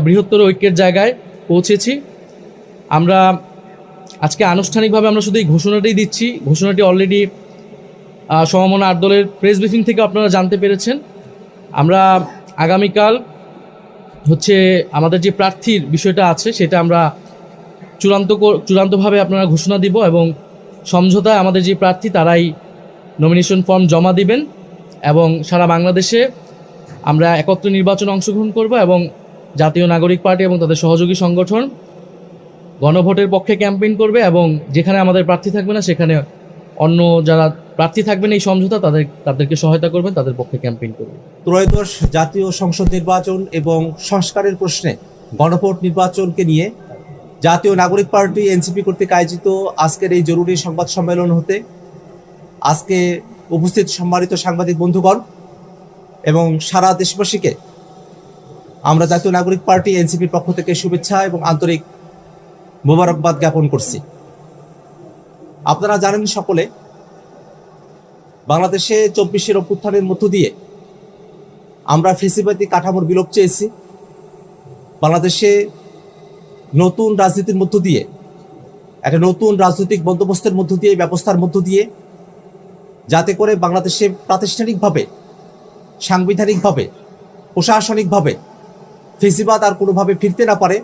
বৃহত্তর ঐক্যের জায়গায় পৌঁছেছি। আমরা আজকে আনুষ্ঠানিকভাবে আমরা শুধু এই ঘোষণাটাই দিচ্ছি। ঘোষণাটি অলরেডি সমমনা ৮ দলের প্রেস ব্রিফিং থেকে আপনারা জানতে পেরেছেন। আমরা আগামীকাল আমাদের যে প্রার্থীর বিষয়টা আছে সেটা আমরা চূড়ান্তভাবে আপনারা ঘোষণা দিব এবং সমঝোতায় আমাদের যে প্রার্থী তারাই নমিনেশন ফর্ম জমা দিবেন এবং সারা বাংলাদেশে আমরা একত্র নির্বাচনে অংশগ্রহণ করব এবং জাতীয় নাগরিক পার্টি এবং তাদের সহযোগী সংগঠন গণভোটের পক্ষে ক্যাম্পেইন করবে এবং যেখানে আমাদের প্রার্থী থাকবে না সেখানে অন্য যারা প্রার্থী থাকবেন এই সমঝোতা তাদেরকে সহায়তা করবেন, তাদের পক্ষে ক্যাম্পেইন করবে। ত্রয়োদশ জাতীয় সংসদ নির্বাচন এবং সংস্কারের প্রশ্নে গণভোট নির্বাচনকে নিয়ে জাতীয় নাগরিক পার্টি এনসিপি কর্তৃক আয়োজিত আজকের এই জরুরি সংবাদ সম্মেলন হতে আজকে উপস্থিত সম্মানিত সাংবাদিক বন্ধুগণ এবং সারা দেশবাসীকে আমরা জাতীয় নাগরিক পার্টি এনসিপির পক্ষ থেকে শুভেচ্ছা এবং আন্তরিক মোবারকবাদ জ্ঞাপন করছি। আপনারা জানেন সকলে, বাংলাদেশে ২৪ অভ্যুত্থানের মধ্য দিয়ে আমরা ফ্যাসিবাদী কাঠামোর বিলোপ চেয়েছি। বাংলাদেশে নতুন রাজনীতির মধ্য দিয়ে, একটা নতুন রাজনৈতিক বন্দোবস্তের মধ্য দিয়ে, ব্যবস্থার মধ্য দিয়ে, যাতে করে বাংলাদেশে প্রাতিষ্ঠানিকভাবে, সাংবিধানিকভাবে, প্রশাসনিকভাবে ফ্যাসিবাদ আর কোনোভাবে ফিরতে না পারে,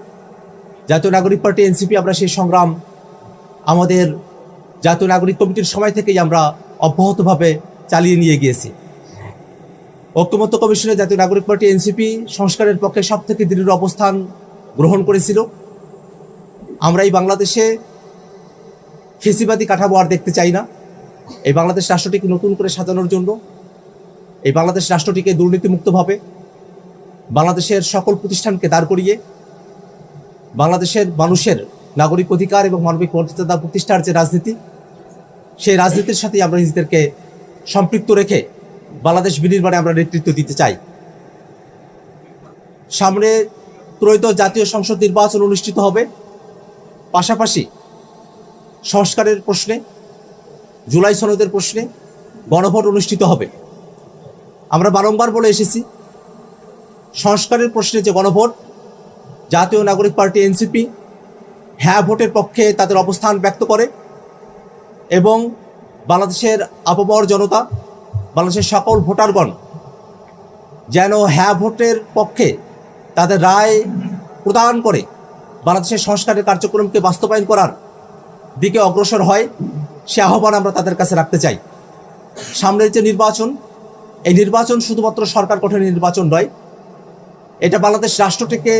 জাতীয় নাগরিক পার্টি এনসিপি আমরা সেই সংগ্রাম আমাদের জাতীয় নাগরিক কমিটির সময় থেকেই আমরা অব্যাহতভাবে চালিয়ে নিয়ে গিয়েছি। ঐক্যমত্য কমিশনে জাতীয় নাগরিক পার্টি এনসিপি সংস্কারের পক্ষে সবথেকে দৃঢ় অবস্থান গ্রহণ করেছিল। আমরা এই বাংলাদেশে ফ্যাসিবাদী কাঠামো আর দেখতে চাই না। এই বাংলাদেশ রাষ্ট্রটিকে নতুন করে সাজানোর জন্য, এই বাংলাদেশ রাষ্ট্রটিকে দুর্নীতিমুক্তভাবে, বাংলাদেশের সকল প্রতিষ্ঠানকে দাঁড় করিয়ে বাংলাদেশের মানুষের নাগরিক অধিকার এবং মানবিক মর্যাদা প্রতিষ্ঠার যে রাজনীতি, সেই রাজনীতির সাথে আমরা নিজেদেরকে সম্পৃক্ত রেখে বাংলাদেশ বিনির্মাণে আমরা নেতৃত্ব দিতে চাই। সামনে ত্রয়োদশ জাতীয় সংসদ নির্বাচন অনুষ্ঠিত হবে। পাশাপাশি সংস্কারের প্রশ্নে, জুলাই সনদের প্রশ্নে গণভোট অনুষ্ঠিত হবে। আমরা বারংবার বলে এসেছি, সংস্কারের প্রশ্নে যে গণভোট, জাতীয় নাগরিক পার্টি এনসিপি হ্যাঁ ভোটের পক্ষে তাদের অবস্থান ব্যক্ত করে এবং বাংলাদেশের আপামর জনতা, বাংলাদেশের সকল ভোটারগণ যেন হ্যাঁ ভোটের পক্ষে তাদের রায় প্রদান করে বাংলাদেশের সংস্কারের কার্যক্রমকে বাস্তবায়ন করার দিকে অগ্রসর হয়, সে আহ্বান আমরা তাদের কাছে রাখতে চাই। সামনের যে নির্বাচন, এই নির্বাচন শুধুমাত্র সরকার গঠনের নির্বাচন নয়, এটা বাংলাদেশ রাষ্ট্রটিকে